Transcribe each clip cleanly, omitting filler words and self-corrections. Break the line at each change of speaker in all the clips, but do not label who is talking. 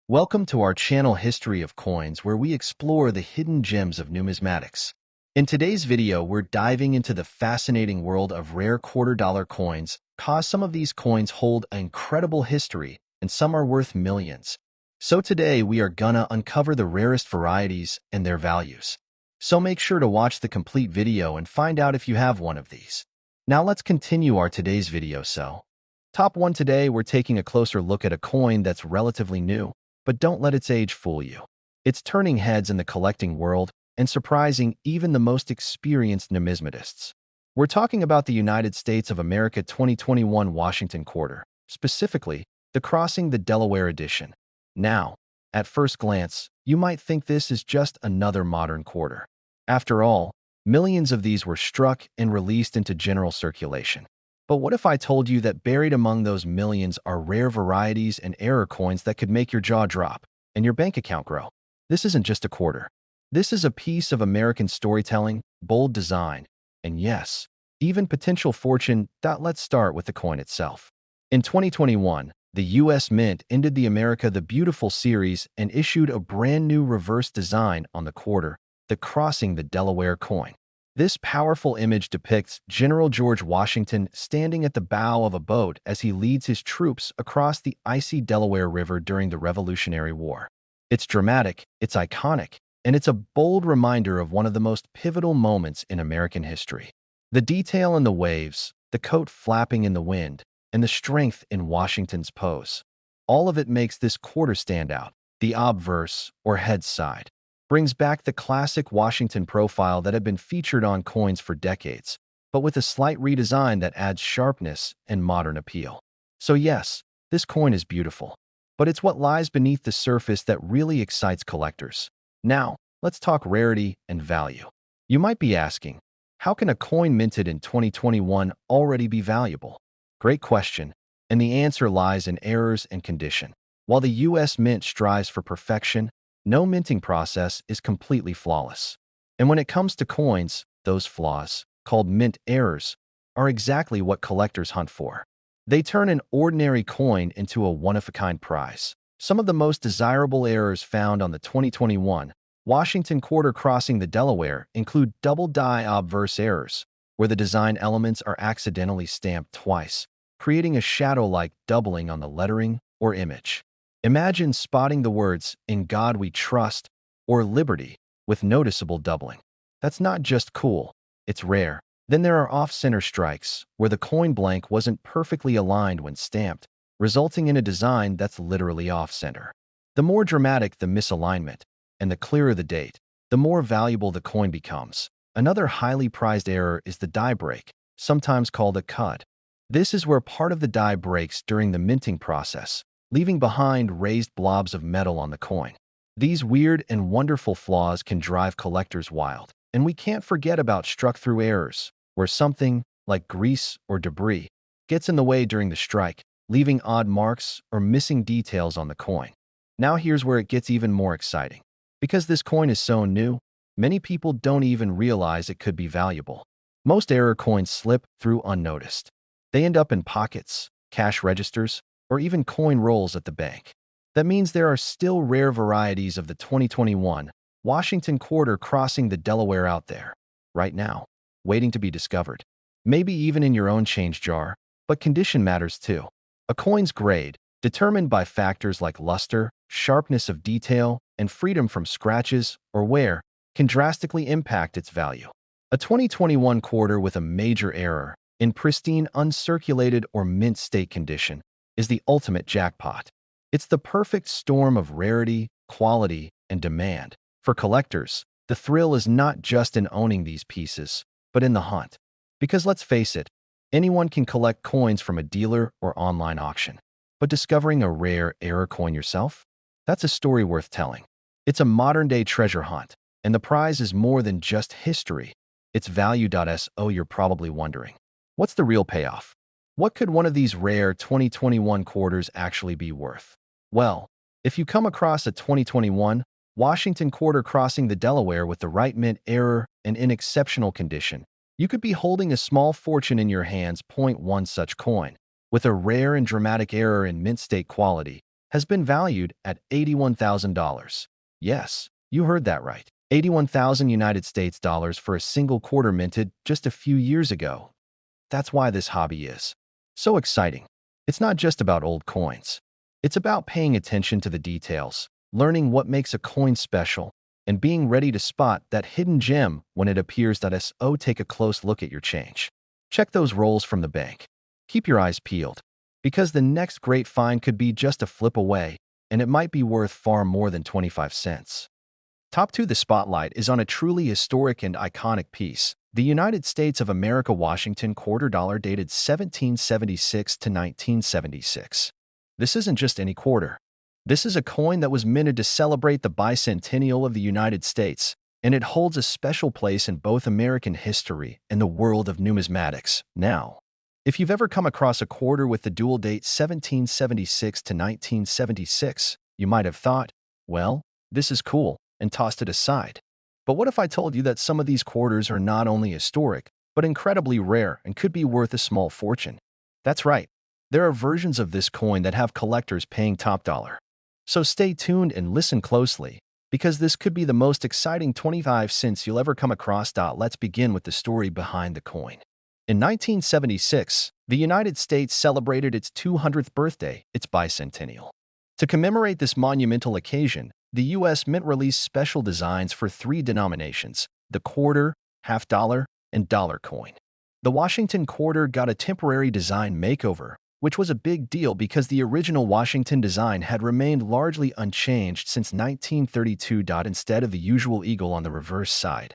Welcome to our channel History of Coins, where we explore the hidden gems of numismatics. In today's video, we're diving into the fascinating world of rare quarter-dollar coins, cause some of these coins hold an incredible history, and some are worth millions. So today, we are gonna uncover the rarest varieties and their values. So make sure to watch the complete video and find out if you have one of these. Now let's continue our today's video. Top 1 today, we're taking a closer look at a coin that's relatively new. But don't let its age fool you. It's turning heads in the collecting world and surprising even the most experienced numismatists. We're talking about the United States of America 2021 Washington Quarter, specifically the Crossing the Delaware edition. Now, at first glance, you might think this is just another modern quarter. After all, millions of these were struck and released into general circulation. But what if I told you that buried among those millions are rare varieties and error coins that could make your jaw drop and your bank account grow? This isn't just a quarter. This is a piece of American storytelling, bold design, and yes, even potential fortune. Let's start with the coin itself. In 2021, the U.S. Mint ended the America the Beautiful series and issued a brand new reverse design on the quarter, the Crossing the Delaware coin. This powerful image depicts General George Washington standing at the bow of a boat as he leads his troops across the icy Delaware River during the Revolutionary War. It's dramatic, it's iconic, and it's a bold reminder of one of the most pivotal moments in American history. The detail in the waves, the coat flapping in the wind, and the strength in Washington's pose. All of it makes this quarter stand out. The obverse, or head side, brings back the classic Washington profile that had been featured on coins for decades, but with a slight redesign that adds sharpness and modern appeal. So yes, this coin is beautiful, but it's what lies beneath the surface that really excites collectors. Now, let's talk rarity and value. You might be asking, how can a coin minted in 2021 already be valuable? Great question, and the answer lies in errors and condition. While the U.S. Mint strives for perfection, no minting process is completely flawless. And when it comes to coins, those flaws, called mint errors, are exactly what collectors hunt for. They turn an ordinary coin into a one-of-a-kind prize. Some of the most desirable errors found on the 2021 Washington Quarter Crossing the Delaware include double-die obverse errors, where the design elements are accidentally stamped twice, creating a shadow-like doubling on the lettering or image. Imagine spotting the words, "In God We Trust," or "Liberty," with noticeable doubling. That's not just cool, it's rare. Then there are off-center strikes, where the coin blank wasn't perfectly aligned when stamped, resulting in a design that's literally off-center. The more dramatic the misalignment, and the clearer the date, the more valuable the coin becomes. Another highly prized error is the die break, sometimes called a cud. This is where part of the die breaks during the minting process, leaving behind raised blobs of metal on the coin. These weird and wonderful flaws can drive collectors wild. And we can't forget about struck-through errors, where something, like grease or debris, gets in the way during the strike, leaving odd marks or missing details on the coin. Now here's where it gets even more exciting. Because this coin is so new, many people don't even realize it could be valuable. Most error coins slip through unnoticed. They end up in pockets, cash registers, or even coin rolls at the bank. That means there are still rare varieties of the 2021 Washington Quarter Crossing the Delaware out there, right now, waiting to be discovered. Maybe even in your own change jar, but condition matters too. A coin's grade, determined by factors like luster, sharpness of detail, and freedom from scratches or wear, can drastically impact its value. A 2021 quarter with a major error, in pristine uncirculated or mint state condition, is the ultimate jackpot. It's the perfect storm of rarity, quality, and demand. For collectors, the thrill is not just in owning these pieces, but in the hunt. Because let's face it, anyone can collect coins from a dealer or online auction. But discovering a rare error coin yourself? That's a story worth telling. It's a modern-day treasure hunt, and the prize is more than just history. It's value. So you're probably wondering, what's the real payoff? What could one of these rare 2021 quarters actually be worth? Well, if you come across a 2021 Washington Quarter Crossing the Delaware with the right mint error and in exceptional condition, you could be holding a small fortune in your hands. One such coin, with a rare and dramatic error in mint state quality, has been valued at $81,000. Yes, you heard that right. 81,000 United States dollars for a single quarter minted just a few years ago. That's why this hobby is so exciting. It's not just about old coins. It's about paying attention to the details, learning what makes a coin special, and being ready to spot that hidden gem when it appears. So take a close look at your change. Check those rolls from the bank. Keep your eyes peeled, because the next great find could be just a flip away, and it might be worth far more than 25 cents. Top 2. The spotlight is on a truly historic and iconic piece, the United States of America Washington quarter dollar dated 1776 to 1976. This isn't just any quarter. This is a coin that was minted to celebrate the bicentennial of the United States, and it holds a special place in both American history and the world of numismatics. Now, if you've ever come across a quarter with the dual date 1776 to 1976, you might have thought, well, this is cool, and tossed it aside. But what if I told you that some of these quarters are not only historic, but incredibly rare and could be worth a small fortune? That's right. There are versions of this coin that have collectors paying top dollar. So stay tuned and listen closely, because this could be the most exciting 25 cents you'll ever come across. Let's begin with the story behind the coin. In 1976, the United States celebrated its 200th birthday, its bicentennial. To commemorate this monumental occasion, the U.S. Mint released special designs for 3 denominations: the quarter, half dollar, and dollar coin. The Washington quarter got a temporary design makeover, which was a big deal because the original Washington design had remained largely unchanged since 1932. Instead of the usual eagle on the reverse side,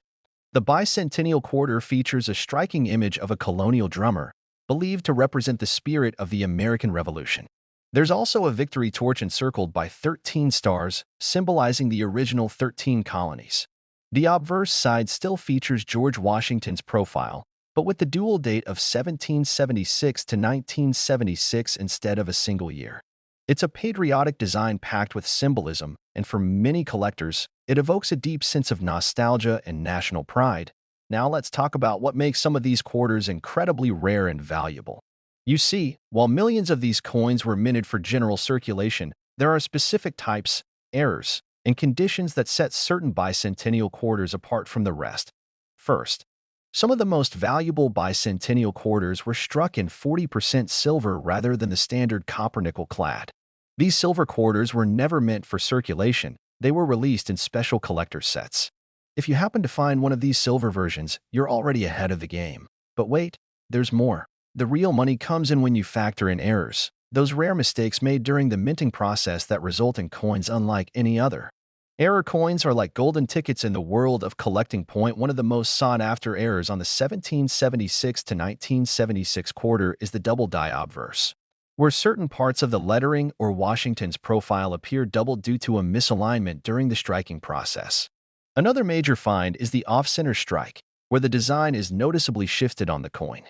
the bicentennial quarter features a striking image of a colonial drummer, believed to represent the spirit of the American Revolution. There's also a victory torch encircled by 13 stars, symbolizing the original 13 colonies. The obverse side still features George Washington's profile, but with the dual date of 1776 to 1976 instead of a single year. It's a patriotic design packed with symbolism, and for many collectors, it evokes a deep sense of nostalgia and national pride. Now let's talk about what makes some of these quarters incredibly rare and valuable. You see, while millions of these coins were minted for general circulation, there are specific types, errors, and conditions that set certain bicentennial quarters apart from the rest. First, some of the most valuable bicentennial quarters were struck in 40% silver rather than the standard copper-nickel clad. These silver quarters were never meant for circulation. They were released in special collector's sets. If you happen to find one of these silver versions, you're already ahead of the game. But wait, there's more. The real money comes in when you factor in errors, those rare mistakes made during the minting process that result in coins unlike any other. Error coins are like golden tickets in the world of collecting. One of the most sought-after errors on the 1776 to 1976 quarter is the double die obverse, where certain parts of the lettering or Washington's profile appear double due to a misalignment during the striking process. Another major find is the off-center strike, where the design is noticeably shifted on the coin.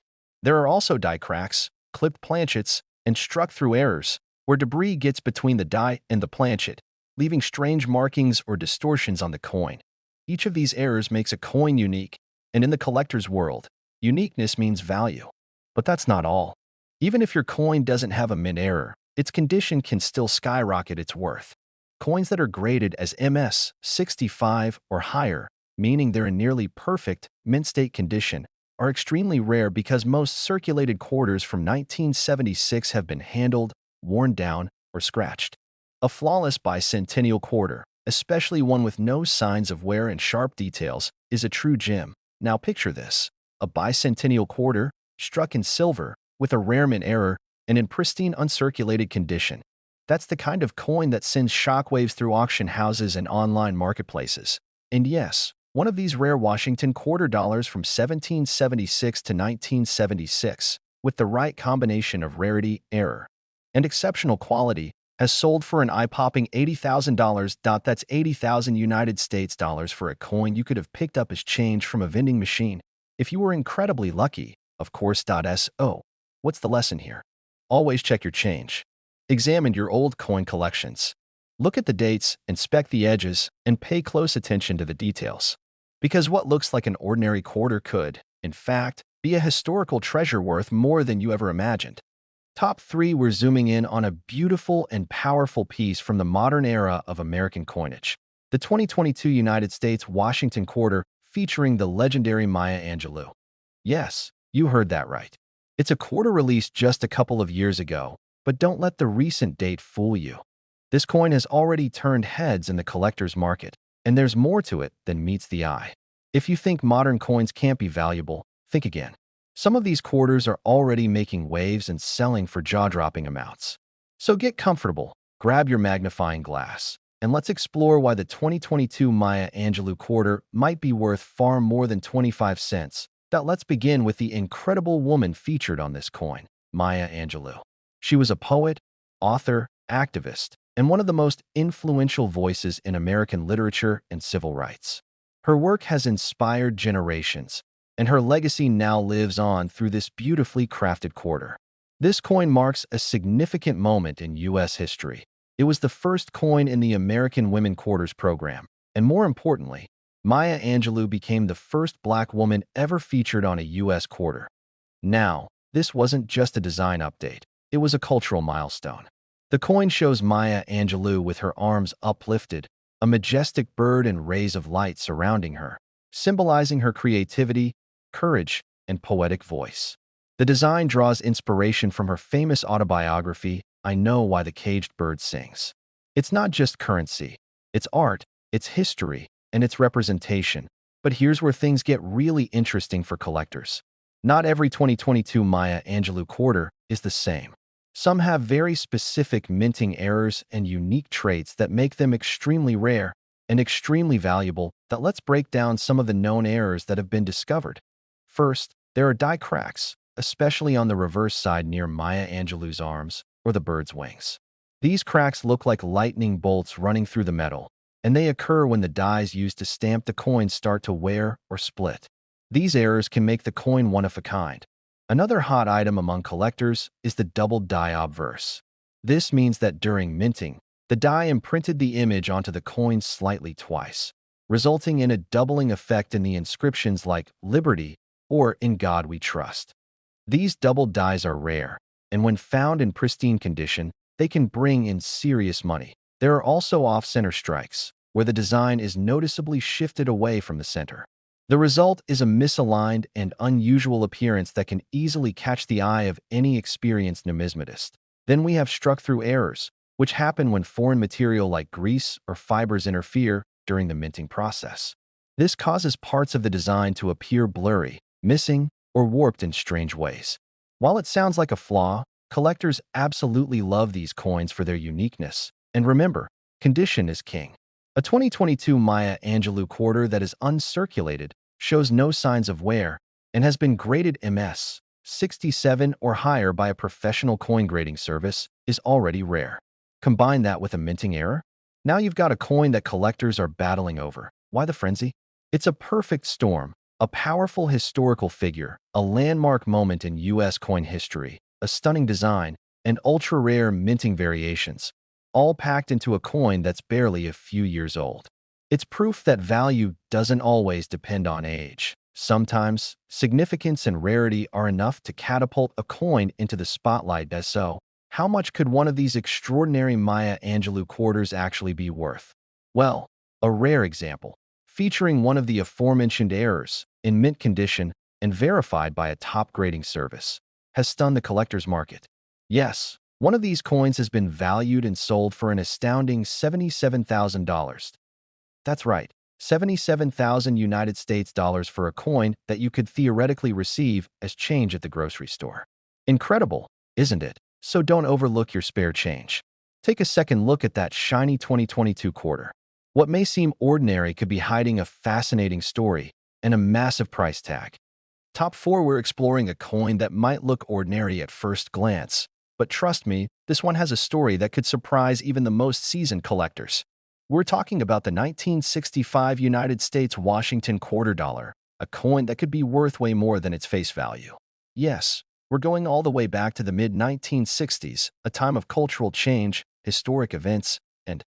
There are also die cracks, clipped planchets, and struck-through errors, where debris gets between the die and the planchet, leaving strange markings or distortions on the coin. Each of these errors makes a coin unique, and in the collector's world, uniqueness means value. But that's not all. Even if your coin doesn't have a mint error, its condition can still skyrocket its worth. Coins that are graded as MS 65 or higher, meaning they're in nearly perfect mint state condition, are extremely rare because most circulated quarters from 1976 have been handled, worn down, or scratched. A flawless bicentennial quarter, especially one with no signs of wear and sharp details, is a true gem. Now picture this: a bicentennial quarter, struck in silver, with a rare mint error, and in pristine uncirculated condition. That's the kind of coin that sends shockwaves through auction houses and online marketplaces. And yes, one of these rare Washington quarter dollars from 1776 to 1976, with the right combination of rarity, error, and exceptional quality, has sold for an eye-popping $80,000. That's 80,000 United States dollars for a coin you could have picked up as change from a vending machine, if you were incredibly lucky, of course. So, what's the lesson here? Always check your change. Examine your old coin collections. Look at the dates, inspect the edges, and pay close attention to the details. Because what looks like an ordinary quarter could, in fact, be a historical treasure worth more than you ever imagined. Top 3, we're zooming in on a beautiful and powerful piece from the modern era of American coinage. The 2022 United States Washington quarter featuring the legendary Maya Angelou. Yes, you heard that right. It's a quarter released just a couple of years ago, but don't let the recent date fool you. This coin has already turned heads in the collector's market, and there's more to it than meets the eye. If you think modern coins can't be valuable, think again. Some of these quarters are already making waves and selling for jaw-dropping amounts. So get comfortable, grab your magnifying glass, and let's explore why the 2022 Maya Angelou quarter might be worth far more than 25 cents. Let's begin with the incredible woman featured on this coin, Maya Angelou. She was a poet, author, activist, and one of the most influential voices in American literature and civil rights. Her work has inspired generations, and her legacy now lives on through this beautifully crafted quarter. This coin marks a significant moment in U.S. history. It was the first coin in the American Women Quarters program, and more importantly, Maya Angelou became the first Black woman ever featured on a U.S. quarter. Now, this wasn't just a design update, it was a cultural milestone. The coin shows Maya Angelou with her arms uplifted, a majestic bird and rays of light surrounding her, symbolizing her creativity, courage, and poetic voice. The design draws inspiration from her famous autobiography, I Know Why the Caged Bird Sings. It's not just currency, it's art, it's history, and its representation. But here's where things get really interesting for collectors. Not every 2022 Maya Angelou quarter is the same. Some have very specific minting errors and unique traits that make them extremely rare and extremely valuable. Let's break down some of the known errors that have been discovered. First, there are die cracks, especially on the reverse side near Maya Angelou's arms or the bird's wings. These cracks look like lightning bolts running through the metal, and they occur when the dies used to stamp the coin start to wear or split. These errors can make the coin one of a kind. Another hot item among collectors is the double die obverse. This means that during minting, the die imprinted the image onto the coin slightly twice, resulting in a doubling effect in the inscriptions like Liberty or In God We Trust. These double dies are rare, and when found in pristine condition, they can bring in serious money. There are also off-center strikes, where the design is noticeably shifted away from the center. The result is a misaligned and unusual appearance that can easily catch the eye of any experienced numismatist. Then we have struck-through errors, which happen when foreign material like grease or fibers interfere during the minting process. This causes parts of the design to appear blurry, missing, or warped in strange ways. While it sounds like a flaw, collectors absolutely love these coins for their uniqueness. And remember, condition is king. A 2022 Maya Angelou quarter that is uncirculated, shows no signs of wear, and has been graded MS 67 or higher by a professional coin grading service is already rare. Combine that with a minting error, now you've got a coin that collectors are battling over. Why the frenzy? It's a perfect storm, a powerful historical figure, a landmark moment in U.S. coin history, a stunning design, and ultra-rare minting variations, all packed into a coin that's barely a few years old. It's proof that value doesn't always depend on age. Sometimes, significance and rarity are enough to catapult a coin into the spotlight. So, how much could one of these extraordinary Maya Angelou quarters actually be worth? Well, a rare example, featuring one of the aforementioned errors, in mint condition and verified by a top grading service, has stunned the collector's market. Yes, one of these coins has been valued and sold for an astounding $77,000. That's right, 77,000 United States dollars for a coin that you could theoretically receive as change at the grocery store. Incredible, isn't it? So don't overlook your spare change. Take a second look at that shiny 2022 quarter. What may seem ordinary could be hiding a fascinating story and a massive price tag. Top 4, we're exploring a coin that might look ordinary at first glance, but trust me, this one has a story that could surprise even the most seasoned collectors. We're talking about the 1965 United States Washington quarter dollar, a coin that could be worth way more than its face value. Yes, we're going all the way back to the mid-1960s, a time of cultural change, historic events, and,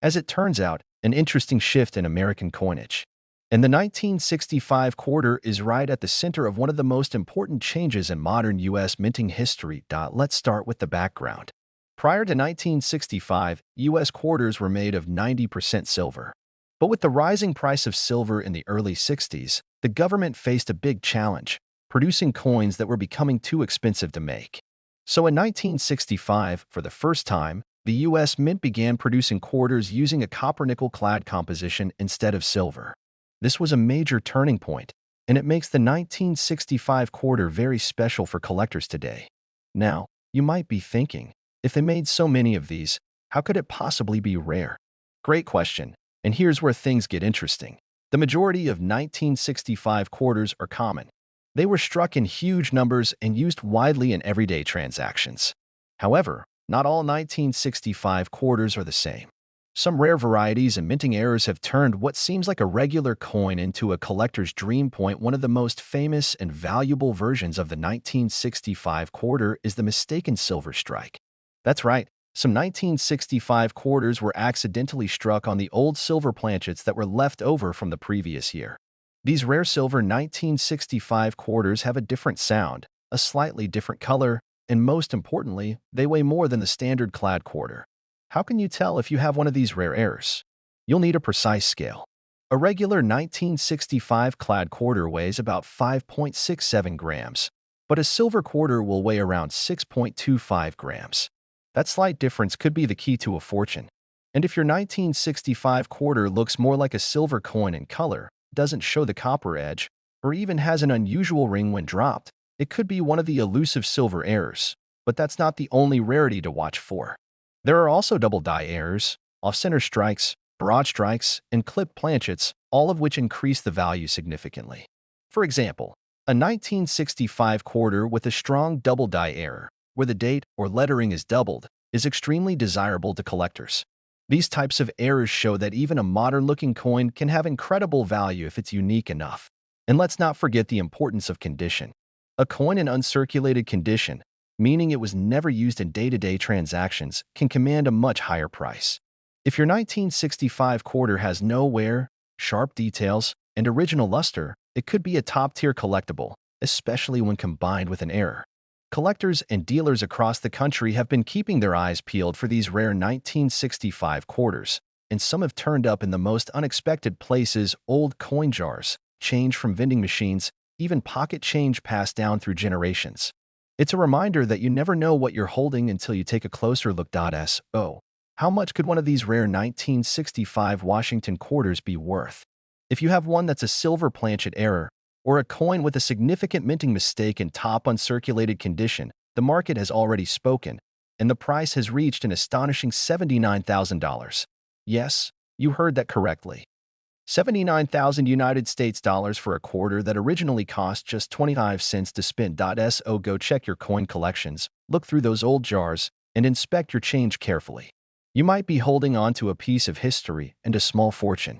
as it turns out, an interesting shift in American coinage. And the 1965 quarter is right at the center of one of the most important changes in modern U.S. minting history. Let's start with the background. Prior to 1965, U.S. quarters were made of 90% silver. But with the rising price of silver in the early 60s, the government faced a big challenge, producing coins that were becoming too expensive to make. So in 1965, for the first time, the U.S. Mint began producing quarters using a copper-nickel clad composition instead of silver. This was a major turning point, and it makes the 1965 quarter very special for collectors today. Now, you might be thinking, if they made so many of these, how could it possibly be rare? Great question, and here's where things get interesting. The majority of 1965 quarters are common. They were struck in huge numbers and used widely in everyday transactions. However, not all 1965 quarters are the same. Some rare varieties and minting errors have turned what seems like a regular coin into a collector's dream point. One of the most famous and valuable versions of the 1965 quarter is the mistaken silver strike. That's right, some 1965 quarters were accidentally struck on the old silver planchets that were left over from the previous year. These rare silver 1965 quarters have a different sound, a slightly different color, and most importantly, they weigh more than the standard clad quarter. How can you tell if you have one of these rare errors? You'll need a precise scale. A regular 1965 clad quarter weighs about 5.67 grams, but a silver quarter will weigh around 6.25 grams. That slight difference could be the key to a fortune. And if your 1965 quarter looks more like a silver coin in color, doesn't show the copper edge, or even has an unusual ring when dropped, it could be one of the elusive silver errors. But that's not the only rarity to watch for. There are also double die errors, off-center strikes, broad strikes, and clipped planchets, all of which increase the value significantly. For example, a 1965 quarter with a strong double die error, where the date or lettering is doubled, is extremely desirable to collectors. These types of errors show that even a modern-looking coin can have incredible value if it's unique enough. And let's not forget the importance of condition. A coin in uncirculated condition, meaning it was never used in day-to-day transactions, can command a much higher price. If your 1965 quarter has no wear, sharp details, and original luster, it could be a top-tier collectible, especially when combined with an error. Collectors and dealers across the country have been keeping their eyes peeled for these rare 1965 quarters, and some have turned up in the most unexpected places: old coin jars, change from vending machines, even pocket change passed down through generations. It's a reminder that you never know what you're holding until you take a closer look. So, how much could one of these rare 1965 Washington quarters be worth? If you have one that's a silver planchet error, or a coin with a significant minting mistake in top uncirculated condition, the market has already spoken, and the price has reached an astonishing $79,000. Yes, you heard that correctly. 79,000 United States dollars for a quarter that originally cost just 25 cents to spin. So go check your coin collections, look through those old jars, and inspect your change carefully. You might be holding on to a piece of history and a small fortune.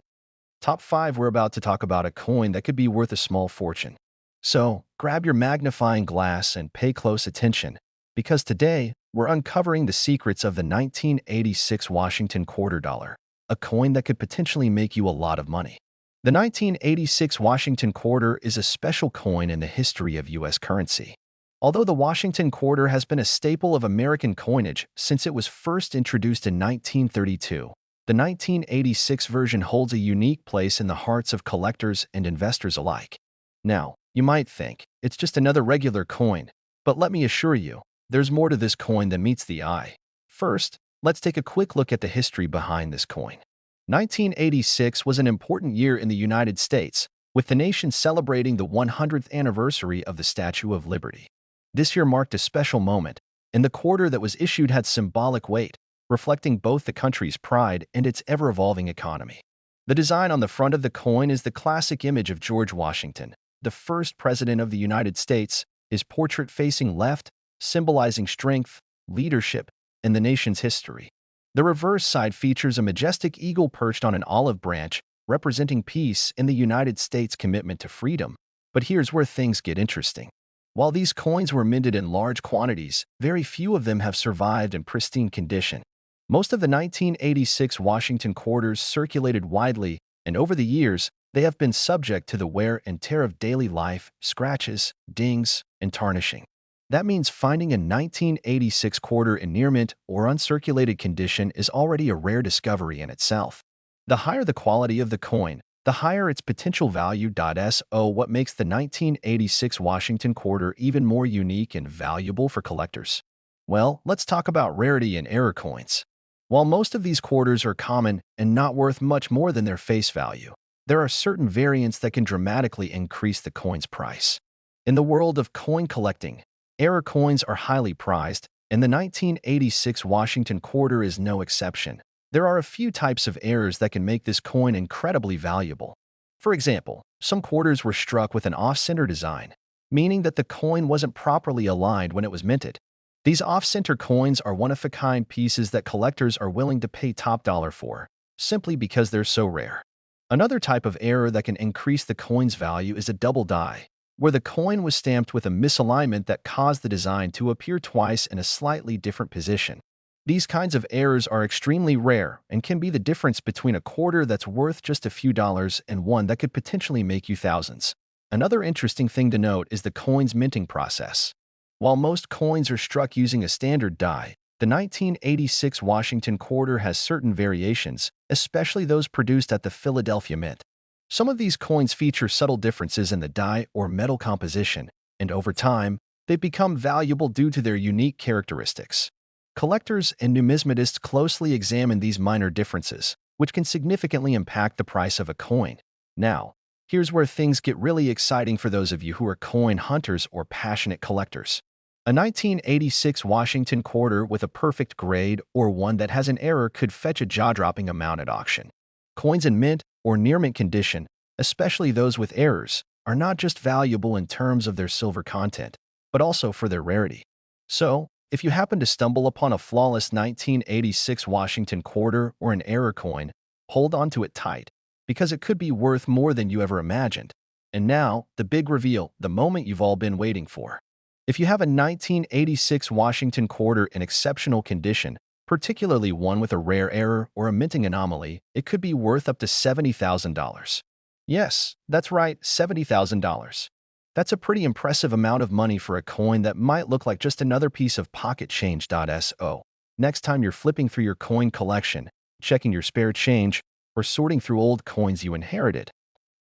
Top 5, we're about to talk about a coin that could be worth a small fortune. So, grab your magnifying glass and pay close attention, because today, we're uncovering the secrets of the 1986 Washington quarter dollar, a coin that could potentially make you a lot of money. The 1986 Washington quarter is a special coin in the history of U.S. currency. Although the Washington quarter has been a staple of American coinage since it was first introduced in 1932, the 1986 version holds a unique place in the hearts of collectors and investors alike. Now, you might think, it's just another regular coin, but let me assure you, there's more to this coin than meets the eye. First, let's take a quick look at the history behind this coin. 1986 was an important year in the United States, with the nation celebrating the 100th anniversary of the Statue of Liberty. This year marked a special moment, and the quarter that was issued had symbolic weight, reflecting both the country's pride and its ever-evolving economy. The design on the front of the coin is the classic image of George Washington, the first president of the United States, his portrait facing left, symbolizing strength, leadership, and the nation's history. The reverse side features a majestic eagle perched on an olive branch, representing peace and the United States' commitment to freedom. But here's where things get interesting. While these coins were minted in large quantities, very few of them have survived in pristine condition. Most of the 1986 Washington quarters circulated widely, and over the years, They have been subject to the wear and tear of daily life, scratches, dings, and tarnishing. That means finding a 1986 quarter in near mint or uncirculated condition is already a rare discovery in itself. The higher the quality of the coin, the higher its potential value. So what makes the 1986 Washington quarter even more unique and valuable for collectors? Well, let's talk about rarity and error coins. While most of these quarters are common and not worth much more than their face value, there are certain variants that can dramatically increase the coin's price. In the world of coin collecting, error coins are highly prized, and the 1986 Washington quarter is no exception. There are a few types of errors that can make this coin incredibly valuable. For example, some quarters were struck with an off-center design, meaning that the coin wasn't properly aligned when it was minted. These off-center coins are one-of-a-kind pieces that collectors are willing to pay top dollar for, simply because they're so rare. Another type of error that can increase the coin's value is a double die, where the coin was stamped with a misalignment that caused the design to appear twice in a slightly different position. These kinds of errors are extremely rare and can be the difference between a quarter that's worth just a few dollars and one that could potentially make you thousands. Another interesting thing to note is the coin's minting process. While most coins are struck using a standard die, the 1986 Washington quarter has certain variations, especially those produced at the Philadelphia Mint. Some of these coins feature subtle differences in the die or metal composition, and over time, they've become valuable due to their unique characteristics. Collectors and numismatists closely examine these minor differences, which can significantly impact the price of a coin. Now, here's where things get really exciting for those of you who are coin hunters or passionate collectors. A 1986 Washington quarter with a perfect grade or one that has an error could fetch a jaw-dropping amount at auction. Coins in mint or near mint condition, especially those with errors, are not just valuable in terms of their silver content, but also for their rarity. So, if you happen to stumble upon a flawless 1986 Washington quarter or an error coin, hold on to it tight, because it could be worth more than you ever imagined. And now, the big reveal, the moment you've all been waiting for. If you have a 1986 Washington quarter in exceptional condition, particularly one with a rare error or a minting anomaly, it could be worth up to $70,000. Yes, that's right, $70,000. That's a pretty impressive amount of money for a coin that might look like just another piece of pocket change. So, next time you're flipping through your coin collection, checking your spare change, or sorting through old coins you inherited,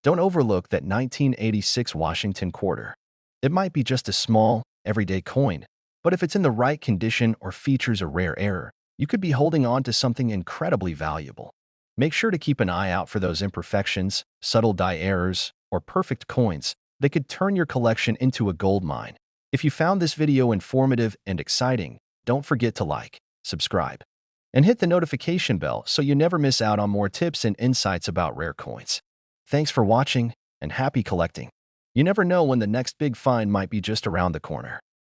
don't overlook that 1986 Washington quarter. It might be just a small, everyday coin, but if it's in the right condition or features a rare error, you could be holding on to something incredibly valuable. Make sure to keep an eye out for those imperfections, subtle die errors, or perfect coins that could turn your collection into a gold mine. If you found this video informative and exciting, don't forget to like, subscribe, and hit the notification bell so you never miss out on more tips and insights about rare coins. Thanks for watching, and happy collecting. You never know when the next big find might be just around the corner.